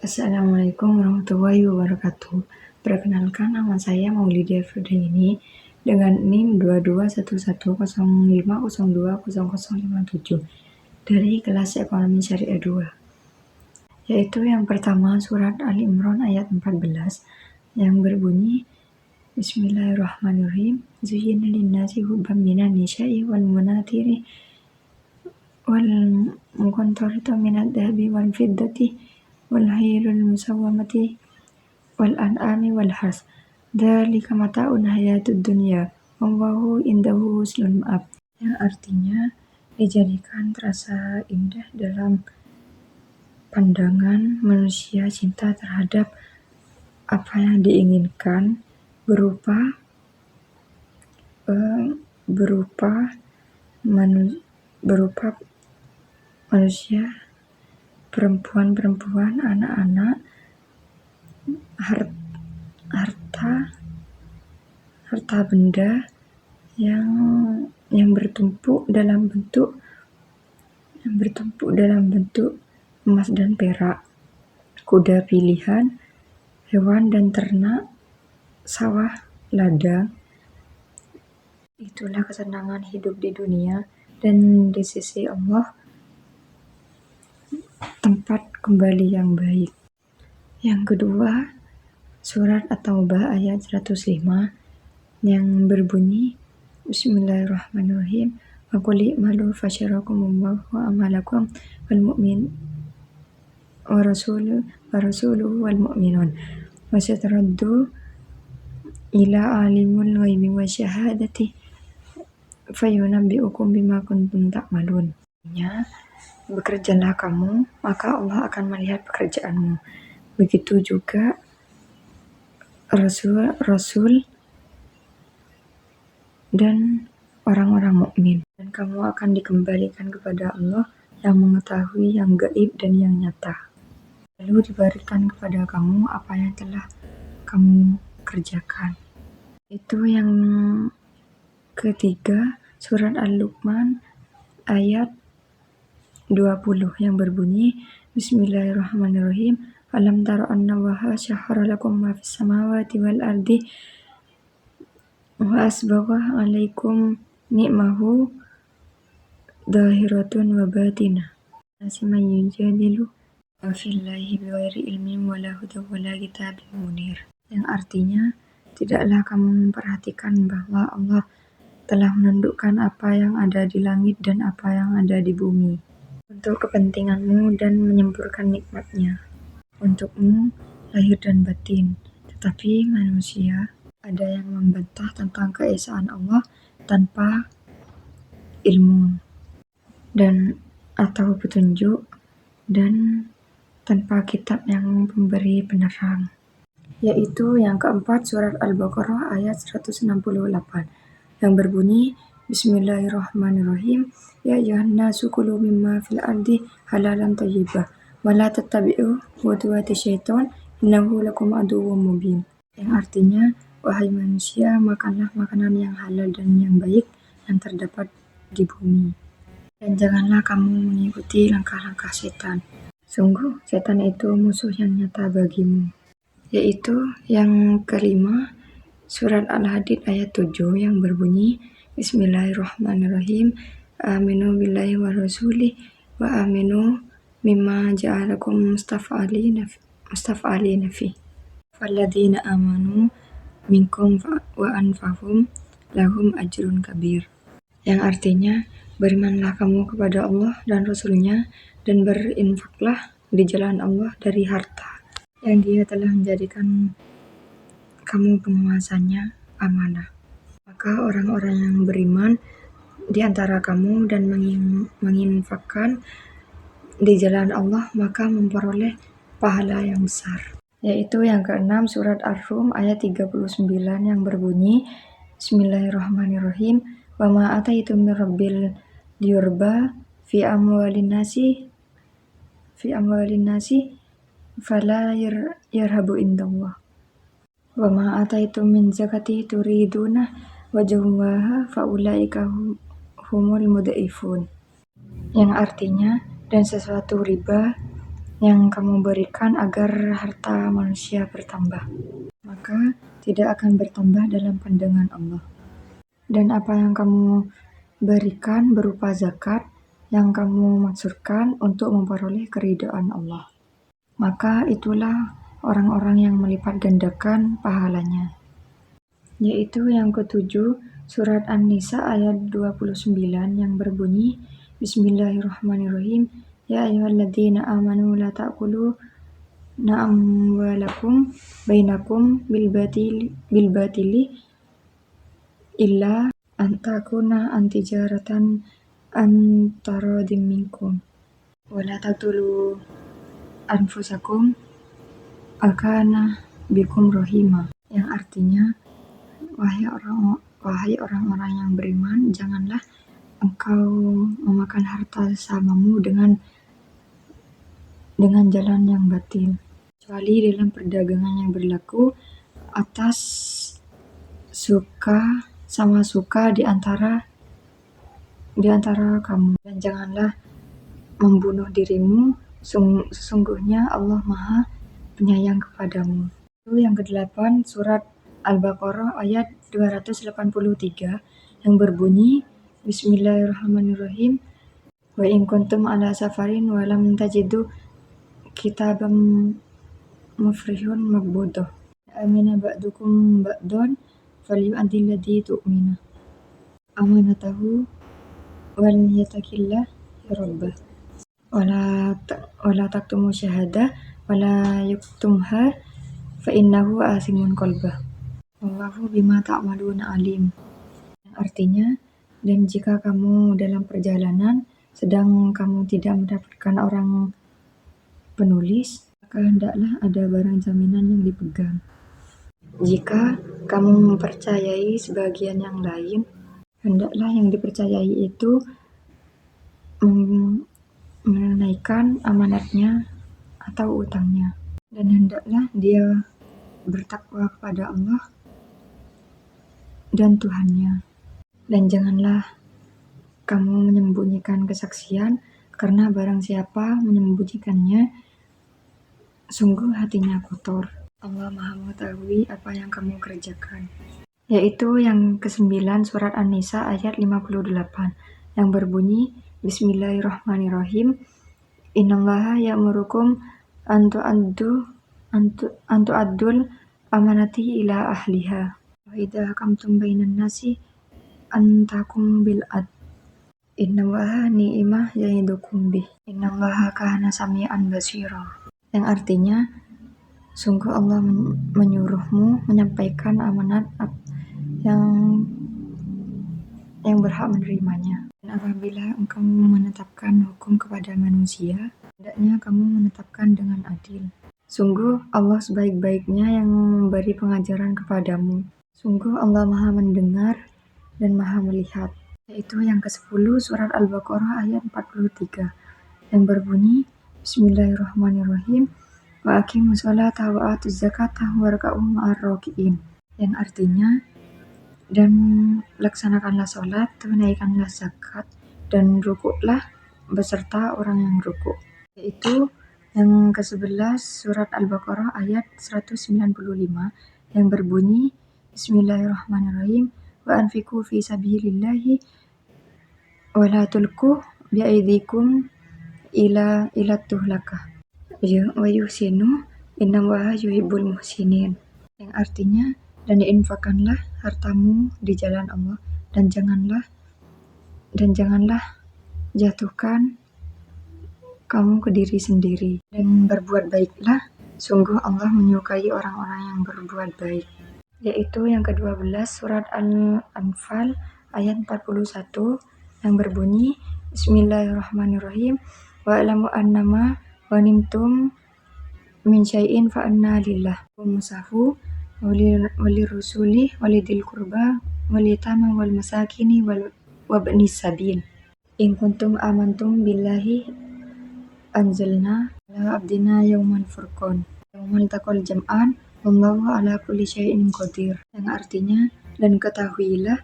Assalamualaikum warahmatullahi wabarakatuh. Perkenalkan, nama saya Maulidia Firdaini dengan NIM 221105020057 dari kelas Ekonomi Syariah 2. Yaitu yang pertama surat Ali Imran ayat 14 yang berbunyi Bismillahirrahmanirrahim. Zuyyina linnasi hubban minan nisa'i wal munatiri wal muqantarati minad dhahabi wal fiddati wal hayrul musawwamati wal an'ami wal hars. Dzalika mata'ul hayatud dunya wallahu indahu husnul ma'ab. Yang artinya dijadikan terasa indah dalam pandangan manusia cinta terhadap apa yang diinginkan berupa manusia, perempuan, anak-anak, harta benda yang bertumpuk dalam bentuk emas dan perak, kuda pilihan, hewan dan ternak, sawah, ladang. Itulah kesenangan hidup di dunia, dan di sisi Allah tempat kembali yang baik. Yang kedua, surat At-Taubah ayat 105 yang berbunyi Bismillahirrahmanirrahim. Wa qul i'malu fasyarakumullahu amalakum wal mu'min wa rasuluhu wal mu'minun wa satraddu ila alimul ghaibi wa syahadati fayunabbi'ukum bima kuntum ta'malun. Bekerjalah kamu, maka Allah akan melihat pekerjaanmu. Begitu juga Rasul dan orang-orang mukmin. Dan kamu akan dikembalikan kepada Allah yang mengetahui yang gaib dan yang nyata. Lalu diberikan kepada kamu apa yang telah kamu kerjakan. Itu yang ketiga, surat Al-Luqman ayat 20 yang berbunyi Bismillahirrahmanirrahim. Alam tara anna Allaha syahara lakum ma fis samawati wal ardi wa asbagha 'alaikum ni'mahu dhahiratun wa batinah. Nasiman yujadilu fillahi bighairi ilmin wala hudan wala kitabin munir. Yang artinya, tidaklah kamu memperhatikan bahwa Allah telah menundukkan apa yang ada di langit dan apa yang ada di bumi untuk kepentinganmu dan menyempurnakan nikmatnya untukmu lahir dan batin. Tetapi manusia ada yang membantah tentang keesaan Allah tanpa ilmu dan atau petunjuk dan tanpa kitab yang memberi penerang. Yaitu yang keempat surat Al-Baqarah ayat 168 yang berbunyi Bismillahirrahmanirrahim. Ya ayyuhan nasu kulu mimma fil ardi halalan thayyibah wa la tattabi'u khutuwati syaitan innahu lakum aduwwum mubin. Yang artinya, wahai manusia, makanlah makanan yang halal dan yang baik yang terdapat di bumi. Dan janganlah kamu mengikuti langkah-langkah setan. Sungguh, setan itu musuh yang nyata bagimu. Yaitu yang kelima, surat Al-Hadid ayat 7 yang berbunyi Bismillahirrahmanirrahim. Aminu billahi wa rasuli wa aminu mimma ja'alakum mustaf'alina fi. Falladzina amanu minkum wa anfahum lahum ajrun kabir. Yang artinya, berimanlah kamu kepada Allah dan Rasulnya dan berinfaklah di jalan Allah dari harta yang Dia telah menjadikan kamu penguasanya amanah. Maka orang-orang yang beriman di antara kamu dan menginfakkan di jalan Allah maka memperoleh pahala yang besar. Yaitu yang keenam surat Ar-Rum ayat 39 yang berbunyi Bismillahirrahmanirrahim. Wa ma ataitum min rabbil liyurba fi amwalin nasi fala yarhabu indallah. Wa ma ataitum min zakati turiduna wajhallaha faulaika humul mudha'ifun. Yang artinya, dan sesuatu riba yang kamu berikan agar harta manusia bertambah, maka tidak akan bertambah dalam pandangan Allah. Dan apa yang kamu berikan berupa zakat yang kamu maksudkan untuk memperoleh keridhaan Allah, maka itulah orang-orang yang melipat gandakan pahalanya. Yaitu yang ketujuh, surat An-Nisa ayat 29 yang berbunyi, Bismillahirrahmanirrahim, Ya ayyuhalladzina amanu la ta'kulu amwalakum bainakum bil batili illa antakuna antijaratan antaradim minkum wala taqtulu anfusakum akana bikum rohima, yang artinya, wahai orang-orang yang beriman, janganlah engkau memakan harta sesamamu dengan jalan yang batil, kecuali dalam perdagangan yang berlaku atas suka sama suka di antara kamu, dan janganlah membunuh dirimu, sesungguhnya Allah Maha Penyayang kepadamu. Itu yang ke-8, surat Al-Baqarah ayat 283 yang berbunyi, Bismillahirrahmanirrahim, Wa in kuntum ala safarin wa lam tajidu kitabam mufrihun maqbudah amina ba'dukum ba'don falyu'addil ladzi tu'mina amanatahu wal yatakillah rabbah wala taktumu syahadah wala yaktumha fa innahu asimun qalbah wallahu bima ta'maluna alim, yang artinya, dan jika kamu dalam perjalanan sedang kamu tidak mendapatkan orang penulis, maka hendaklah ada barang jaminan yang dipegang. Jika kamu mempercayai sebagian yang lain, hendaklah yang dipercayai itu menunaikan amanatnya atau utangnya, dan hendaklah dia bertakwa kepada Allah dan Tuhannya. Dan janganlah kamu menyembunyikan kesaksian, karena barang siapa menyembunyikannya, sungguh hatinya kotor. Allah Maha mengetahui apa yang kamu kerjakan. Yaitu yang ke-9 surat An-Nisa ayat 58 yang berbunyi, Bismillahirrahmanirrahim, Innallaha ya'murukum antu'addul amanati ila ahliha wa idza hakamtum bainan nasi antakum bil ad innallaha ni'mah ya'idukum bih innallaha kana sami'an basira, yang artinya, sungguh Allah menyuruhmu menyampaikan amanat yang berhak menerimanya, dan apabila engkau menetapkan hukum kepada manusia, hendaknya kamu menetapkan dengan adil. Sungguh Allah sebaik-baiknya yang memberi pengajaran kepadamu. Sungguh Allah Maha mendengar dan Maha melihat. Yaitu yang ke-10 surat Al-Baqarah ayat 43 yang berbunyi, Bismillahirrahmanirrahim, Wa aqimus sholata wa atuz zakata warka'u ma'ar raki'in, yang artinya, dan laksanakanlah sholat, tunaikanlah zakat, dan rukuklah beserta orang yang rukuk. Yaitu yang ke-11 surat Al-Baqarah ayat 195 yang berbunyi, Bismillahirrahmanirrahim, wa anfiqu fi sabilillahi wa la tulqu bi'aidikum ila tuhlakah wa yuhsinu innallaha yuhibbul muhsinin, yang artinya, dan diinfakkanlah hartamu di jalan Allah, dan janganlah jatuhkan kamu ke diri sendiri, dan berbuat baiklah, sungguh Allah menyukai orang-orang yang berbuat baik. Yaitu yang ke-12 surat Al-Anfal ayat 41 yang berbunyi, Bismillahirrahmanirrahim, wa'lamu annama ghanimtum min syai'in fa anna lillah wa musahu walirrusuli walidil qurba walitama wal masakini wabnis sabil in kuntum amantum billahi anzalna ala abdina yauman furqan yaumal taqal jam'an wallahu ala kulli syai'in qadir, yang artinya, dan ketahuilah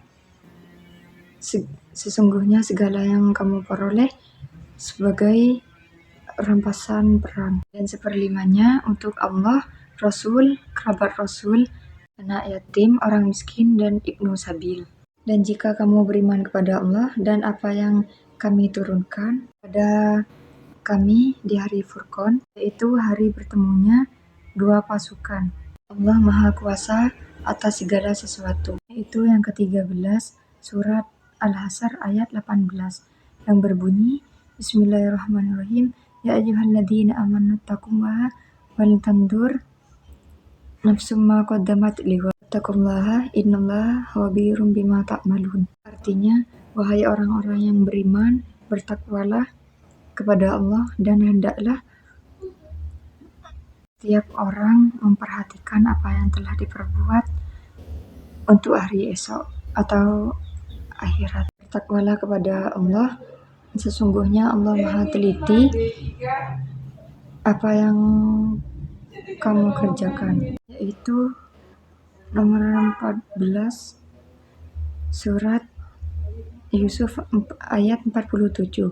sesungguhnya segala yang kamu peroleh sebagai rampasan perang, dan seperlimanya untuk Allah, Rasul, kerabat Rasul, anak yatim, orang miskin, dan ibnu sabil. Dan jika kamu beriman kepada Allah dan apa yang kami turunkan pada kami di hari Furqan, yaitu hari bertemunya dua pasukan. Allah Maha Kuasa atas segala sesuatu. Yaitu yang ke-13, surat Al-Hasr ayat 18, yang berbunyi, Bismillahirrahmanirrahim, Ya ayyuhalladzina amanu taqullaha wal tandur nafsum ma qaddamat lighad. Taqullaha innallaha khabirum bima ta'malun. Artinya, wahai orang-orang yang beriman, bertakwalah kepada Allah dan hendaklah tiap orang memperhatikan apa yang telah diperbuat untuk hari esok atau akhirat. Bertakwalah kepada Allah, sesungguhnya Allah Maha teliti apa yang kamu kerjakan. Yaitu nomor 14 surat Yusuf ayat 47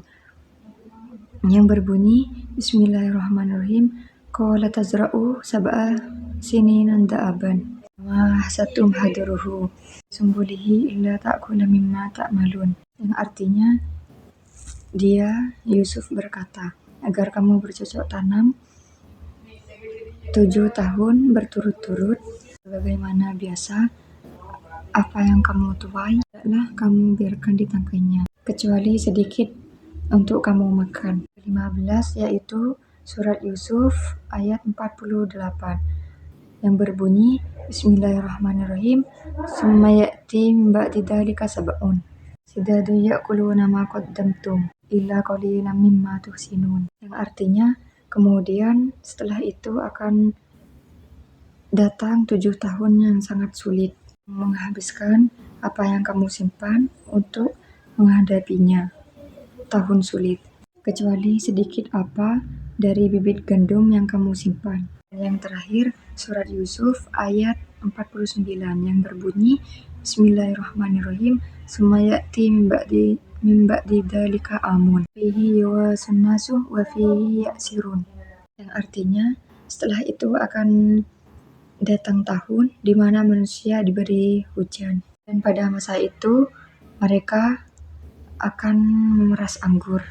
yang berbunyi, Bismillahirrahmanirrahim, Qala tazra'u sab'a sininan da'aban ma hasatum hadaruhu sumbulihi illa ta'kula mimma ta'malun. Yang artinya, dia Yusuf berkata, agar kamu bercocok tanam 7 tahun berturut-turut sebagaimana biasa, apa yang kamu tuai tidaklah kamu biarkan di tangkainya kecuali sedikit untuk kamu makan. 15 yaitu surat Yusuf ayat 48 yang berbunyi, Bismillahirrahmanirrahim, summa ya'ti min ba'di dzalika sab'un sidadu ya'kuluna ma qaddamtum illa qalilan mimma tuhsinun. Yang artinya, kemudian setelah itu akan datang 7 tahun yang sangat sulit, menghabiskan apa yang kamu simpan untuk menghadapinya tahun sulit, kecuali sedikit apa dari bibit gandum yang kamu simpan. Dan yang terakhir, surat Yusuf ayat 49 yang berbunyi, Bismillahirrahmanirrahim, summa ya'ti min ba'di dzalika amun fihi yuwasun nasu wa fihi ya'sirun. Yang artinya, setelah itu akan datang tahun di mana manusia diberi hujan, dan pada masa itu mereka akan memeras anggur